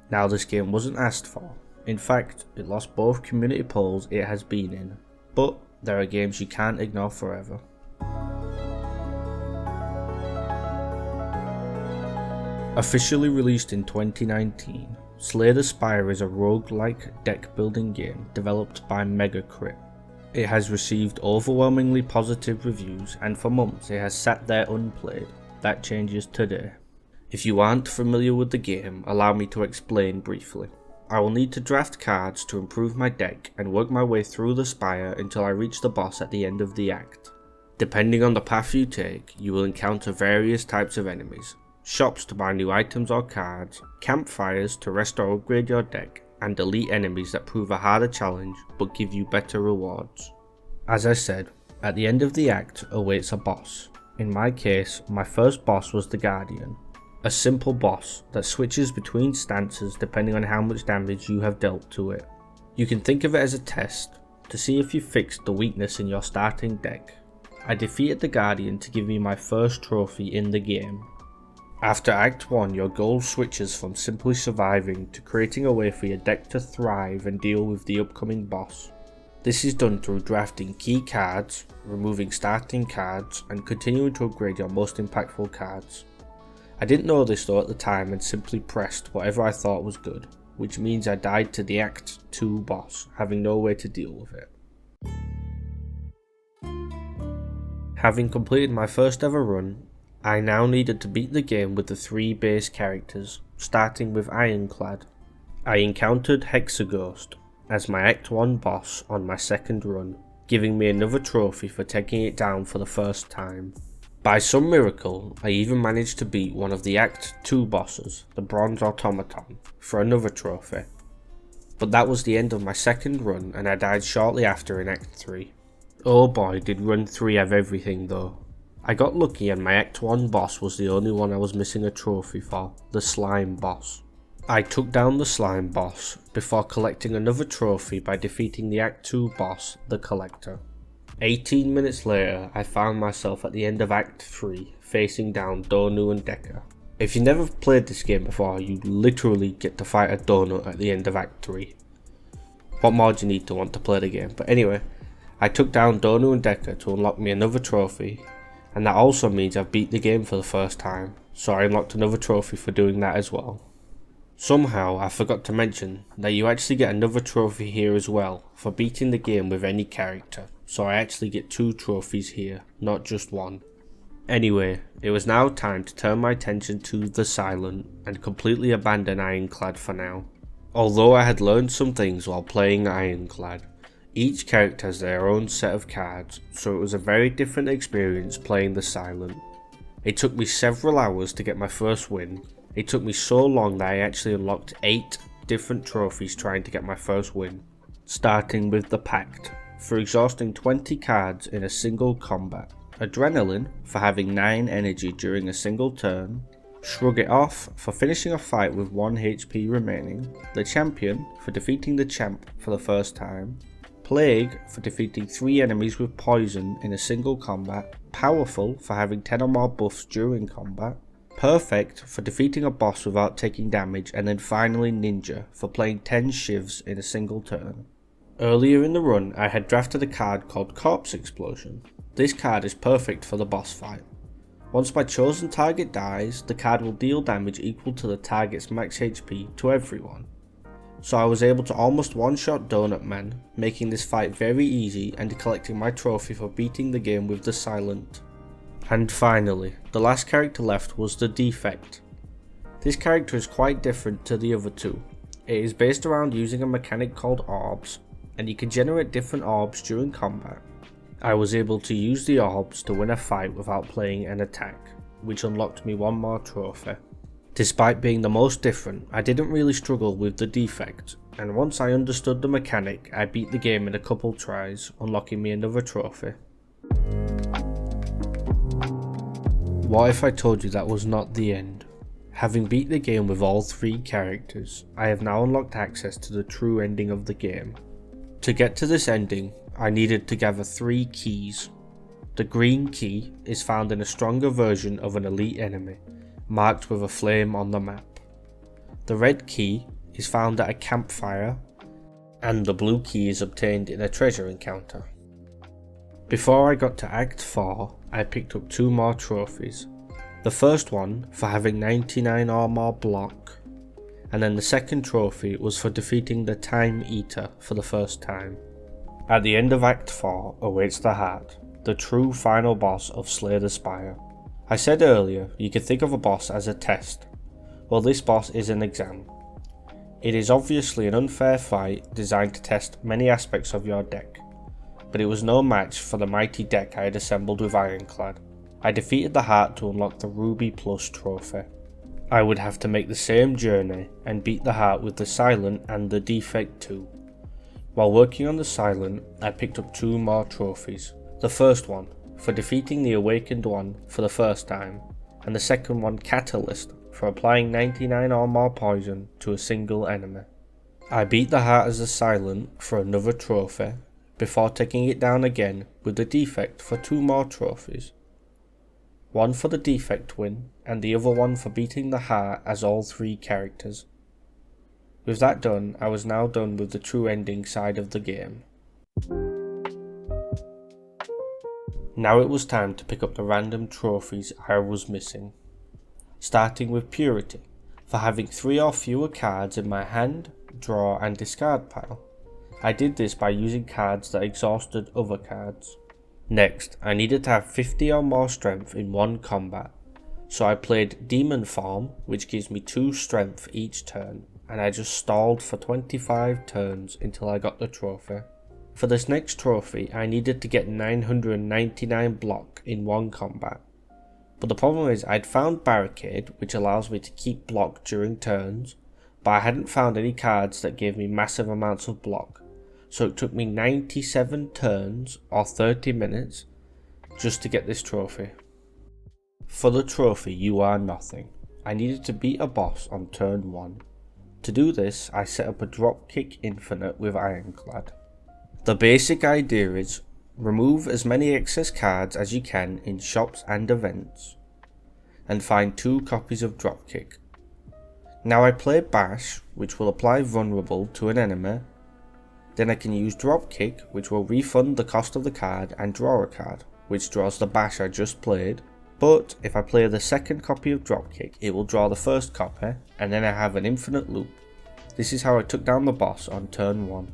Now this game wasn't asked for. In fact, it lost both community polls it has been in, but there are games you can't ignore forever. Officially released in 2019, Slay the Spire is a roguelike deck building game developed by Megacrit. It has received overwhelmingly positive reviews, and for months it has sat there unplayed. That changes today. If you aren't familiar with the game, allow me to explain briefly. I will need to draft cards to improve my deck and work my way through the spire until I reach the boss at the end of the act. Depending on the path you take, you will encounter various types of enemies. Shops to buy new items or cards, campfires to rest or upgrade your deck, and elite enemies that prove a harder challenge but give you better rewards. As I said, at the end of the act awaits a boss. In my case, my first boss was the Guardian, a simple boss that switches between stances depending on how much damage you have dealt to it. You can think of it as a test to see if you fixed the weakness in your starting deck. I defeated the Guardian to give me my first trophy in the game. After Act 1, your goal switches from simply surviving to creating a way for your deck to thrive and deal with the upcoming boss. This is done through drafting key cards, removing starting cards, and continuing to upgrade your most impactful cards. I didn't know this though at the time and simply pressed whatever I thought was good, which means I died to the Act 2 boss, having no way to deal with it. Having completed my first ever run, I now needed to beat the game with the 3 base characters, starting with Ironclad. I encountered Hexaghost as my Act 1 boss on my second run, giving me another trophy for taking it down for the first time. By some miracle, I even managed to beat one of the Act 2 bosses, the Bronze Automaton, for another trophy. But that was the end of my second run and I died shortly after in Act 3. Oh boy, did run 3 have everything though. I got lucky and my Act 1 boss was the only one I was missing a trophy for, the Slime boss. I took down the Slime boss before collecting another trophy by defeating the Act 2 boss, the Collector. 18 minutes later, I found myself at the end of Act 3, facing down Donu and Decker. If you've never played this game before, you literally get to fight a donut at the end of Act 3. What more do you need to want to play the game? But anyway, I took down Donu and Decker to unlock me another trophy, and that also means I've beat the game for the first time, so I unlocked another trophy for doing that as well. Somehow I forgot to mention that you actually get another trophy here as well for beating the game with any character, so I actually get 2 trophies here, not just 1. Anyway, it was now time to turn my attention to the Silent and completely abandon Ironclad for now. Although I had learned some things while playing Ironclad, each character has their own set of cards, so it was a very different experience playing the Silent. It took me several hours to get my first win. It took me so long that I actually unlocked 8 different trophies trying to get my first win, starting with the Pact, for exhausting 20 cards in a single combat, Adrenaline for having 9 energy during a single turn, Shrug It Off for finishing a fight with 1 HP remaining, the Champion for defeating the champ for the first time, Plague for defeating 3 enemies with poison in a single combat, Powerful for having 10 or more buffs during combat, Perfect for defeating a boss without taking damage, and then finally Ninja for playing 10 shivs in a single turn. Earlier in the run I had drafted a card called Corpse Explosion. This card is perfect for the boss fight. Once my chosen target dies, the card will deal damage equal to the target's max HP to everyone. So I was able to almost one-shot Donut Man, making this fight very easy and collecting my trophy for beating the game with the Silent. And finally, the last character left was the Defect. This character is quite different to the other 2. It is based around using a mechanic called Orbs, and you can generate different orbs during combat. I was able to use the orbs to win a fight without playing an attack, which unlocked me 1 more trophy. Despite being the most different, I didn't really struggle with the Defect, and once I understood the mechanic, I beat the game in a couple tries, unlocking me another trophy. What if I told you that was not the end? Having beat the game with all 3 characters, I have now unlocked access to the true ending of the game. To get to this ending, I needed to gather 3 keys. The green key is found in a stronger version of an elite enemy, marked with a flame on the map. The red key is found at a campfire, and the blue key is obtained in a treasure encounter. Before I got to Act 4, I picked up 2 more trophies. The first one for having 99 or more block, and then the second trophy was for defeating the Time Eater for the first time. At the end of Act 4 awaits the heart, the true final boss of Slay the Spire. I said earlier you could think of a boss as a test. Well, this boss is an exam. It is obviously an unfair fight designed to test many aspects of your deck, but it was no match for the mighty deck I had assembled with Ironclad. I defeated the heart to unlock the Ruby Plus trophy. I would have to make the same journey and beat the heart with the Silent and the Defect too. While working on the Silent, I picked up 2 more trophies. The first one for defeating the Awakened One for the first time, and the second one Catalyst for applying 99 or more poison to a single enemy. I beat the heart as the Silent for another trophy, before taking it down again with the Defect for 2 more trophies. One for the Defect win, and the other one for beating the heart as all 3 characters. With that done, I was now done with the true ending side of the game. Now it was time to pick up the random trophies I was missing. Starting with Purity, for having 3 or fewer cards in my hand, draw and discard pile. I did this by using cards that exhausted other cards. Next, I needed to have 50 or more strength in one combat, so I played Demon Form, which gives me 2 strength each turn, and I just stalled for 25 turns until I got the trophy. For this next trophy, I needed to get 999 block in one combat, but the problem is I'd found Barricade, which allows me to keep block during turns, but I hadn't found any cards that gave me massive amounts of block, so it took me 97 turns or 30 minutes just to get this trophy. For the trophy You Are Nothing, I needed to beat a boss on turn 1. To do this, I set up a Dropkick Infinite with Ironclad. The basic idea is, remove as many excess cards as you can in shops and events, and find 2 copies of Dropkick. Now I play Bash, which will apply vulnerable to an enemy, then I can use Dropkick, which will refund the cost of the card and draw a card, which draws the Bash I just played, but if I play the second copy of Dropkick, it will draw the first copy, and then I have an infinite loop. This is how I took down the boss on turn 1.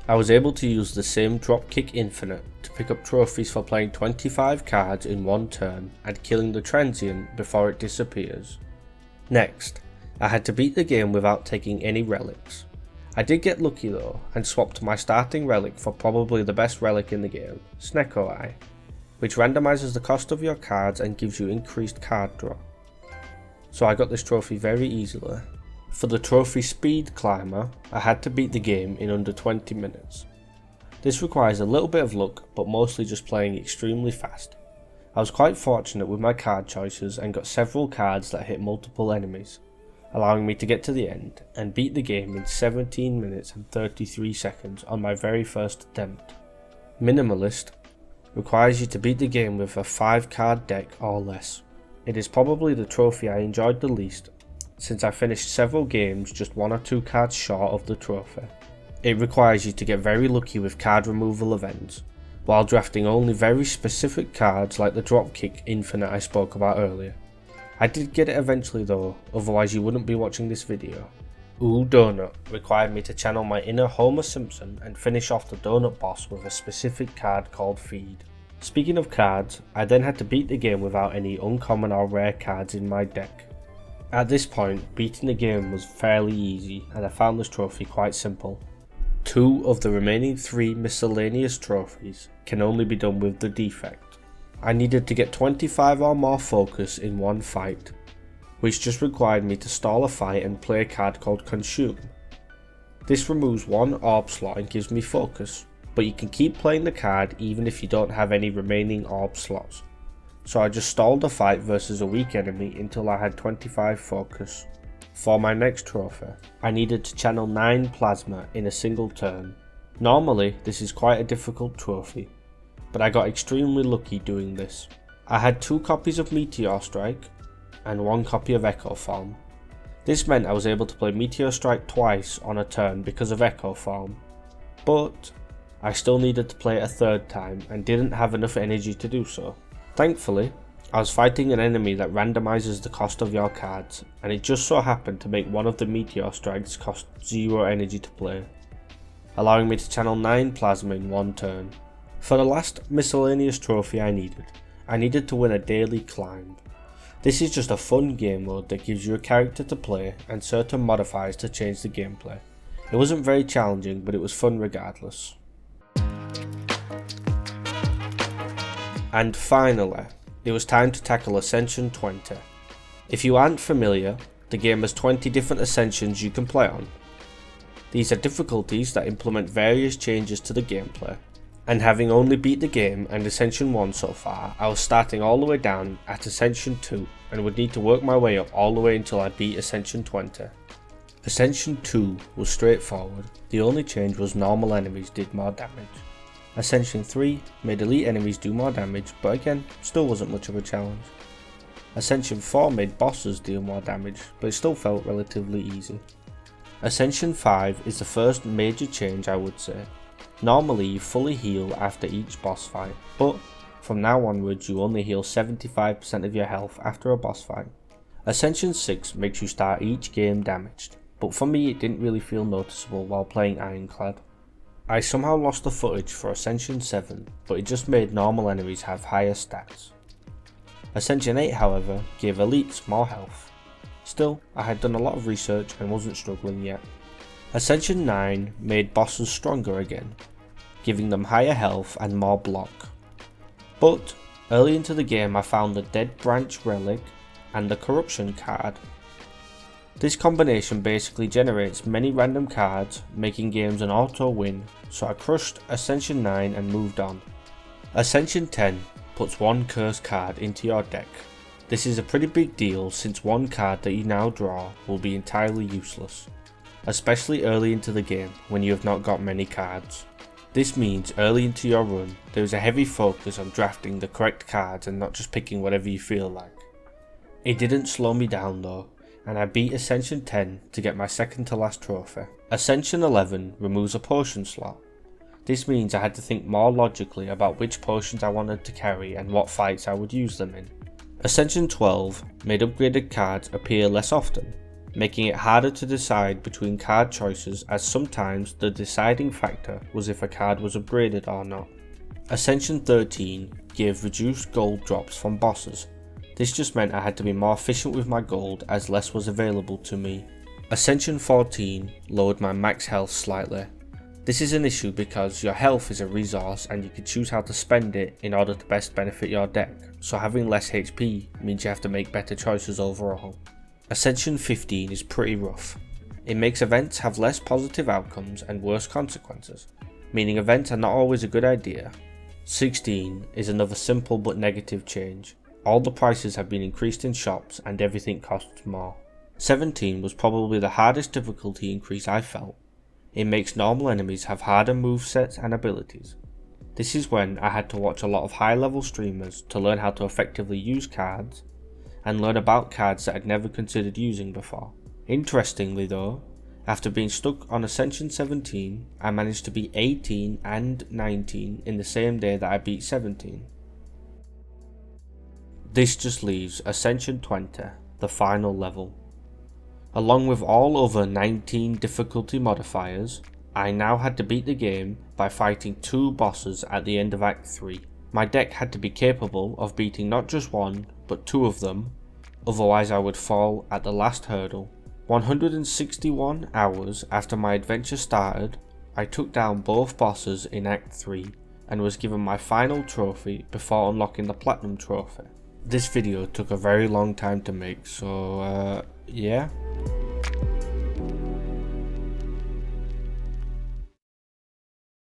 I was able to use the same Dropkick Infinite to pick up trophies for playing 25 cards in one turn and killing the Transient before it disappears. Next, I had to beat the game without taking any relics. I did get lucky though, and swapped my starting relic for probably the best relic in the game, Snecko Eye, which randomizes the cost of your cards and gives you increased card draw. So I got this trophy very easily. For the trophy Speed Climber, I had to beat the game in under 20 minutes. This requires a little bit of luck, but mostly just playing extremely fast. I was quite fortunate with my card choices and got several cards that hit multiple enemies, allowing me to get to the end and beat the game in 17 minutes and 33 seconds on my very first attempt. Minimalist requires you to beat the game with a 5 card deck or less. It is probably the trophy I enjoyed the least, since I finished several games just 1 or 2 cards short of the trophy. It requires you to get very lucky with card removal events, while drafting only very specific cards like the Dropkick Infinite I spoke about earlier. I did get it eventually though, otherwise you wouldn't be watching this video. Ooh Donut required me to channel my inner Homer Simpson and finish off the donut boss with a specific card called Feed. Speaking of cards, I then had to beat the game without any uncommon or rare cards in my deck. At this point, beating the game was fairly easy and I found this trophy quite simple. 2 of the remaining 3 miscellaneous trophies can only be done with the Defect. I needed to get 25 or more focus in one fight, which just required me to stall a fight and play a card called Consume. This removes 1 orb slot and gives me focus, but you can keep playing the card even if you don't have any remaining orb slots. So I just stalled a fight versus a weak enemy until I had 25 focus. For my next trophy, I needed to channel 9 plasma in a single turn. Normally this is quite a difficult trophy, but I got extremely lucky doing this. I had 2 copies of Meteor Strike and 1 copy of Echo Form. This meant I was able to play Meteor Strike twice on a turn because of Echo Form, but I still needed to play it a third time and didn't have enough energy to do so. Thankfully, I was fighting an enemy that randomizes the cost of your cards, and it just so happened to make one of the Meteor Strikes cost 0 energy to play, allowing me to channel 9 plasma in one turn. For the last miscellaneous trophy I needed to win a daily climb. This is just a fun game mode that gives you a character to play and certain modifiers to change the gameplay. It wasn't very challenging, but it was fun regardless. And finally, it was time to tackle Ascension 20. If you aren't familiar, the game has 20 different Ascensions you can play on. These are difficulties that implement various changes to the gameplay. And having only beat the game and Ascension 1 so far, I was starting all the way down at Ascension 2 and would need to work my way up all the way until I beat Ascension 20. Ascension 2 was straightforward, the only change was normal enemies did more damage. Ascension 3 made elite enemies do more damage, but again, still wasn't much of a challenge. Ascension 4 made bosses deal more damage, but it still felt relatively easy. Ascension 5 is the first major change I would say. Normally you fully heal after each boss fight, but from now onwards you only heal 75% of your health after a boss fight. Ascension 6 makes you start each game damaged, but for me it didn't really feel noticeable while playing Ironclad. I somehow lost the footage for Ascension 7, but it just made normal enemies have higher stats. Ascension 8 however gave elites more health. Still, I had done a lot of research and wasn't struggling yet. Ascension 9 made bosses stronger again, giving them higher health and more block. But early into the game I found the Dead Branch Relic and the Corruption card. This combination basically generates many random cards, making games an auto win, so I crushed Ascension 9 and moved on. Ascension 10 puts one curse card into your deck. This is a pretty big deal since one card that you now draw will be entirely useless, especially early into the game when you have not got many cards. This means early into your run there is a heavy focus on drafting the correct cards and not just picking whatever you feel like. It didn't slow me down though, and I beat Ascension 10 to get my second to last trophy. Ascension 11 removes a potion slot. This means I had to think more logically about which potions I wanted to carry and what fights I would use them in. Ascension 12 made upgraded cards appear less often, making it harder to decide between card choices as sometimes the deciding factor was if a card was upgraded or not. Ascension 13 gave reduced gold drops from bosses. This just meant I had to be more efficient with my gold as less was available to me. Ascension 14 lowered my max health slightly. This is an issue because your health is a resource and you can choose how to spend it in order to best benefit your deck, so having less HP means you have to make better choices overall. Ascension 15 is pretty rough. It makes events have less positive outcomes and worse consequences, meaning events are not always a good idea. 16 is another simple but negative change. All the prices have been increased in shops and everything costs more. 17 was probably the hardest difficulty increase I felt. It makes normal enemies have harder movesets and abilities. This is when I had to watch a lot of high level streamers to learn how to effectively use cards, and learn about cards that I'd never considered using before. Interestingly though, after being stuck on Ascension 17, I managed to beat 18 and 19 in the same day that I beat 17. This just leaves Ascension 20, the final level. Along with all other 19 difficulty modifiers, I now had to beat the game by fighting 2 bosses at the end of Act 3. My deck had to be capable of beating not just one, but 2 of them, otherwise I would fall at the last hurdle. 161 hours after my adventure started, I took down both bosses in Act 3 and was given my final trophy before unlocking the Platinum trophy. This video took a very long time to make, so yeah.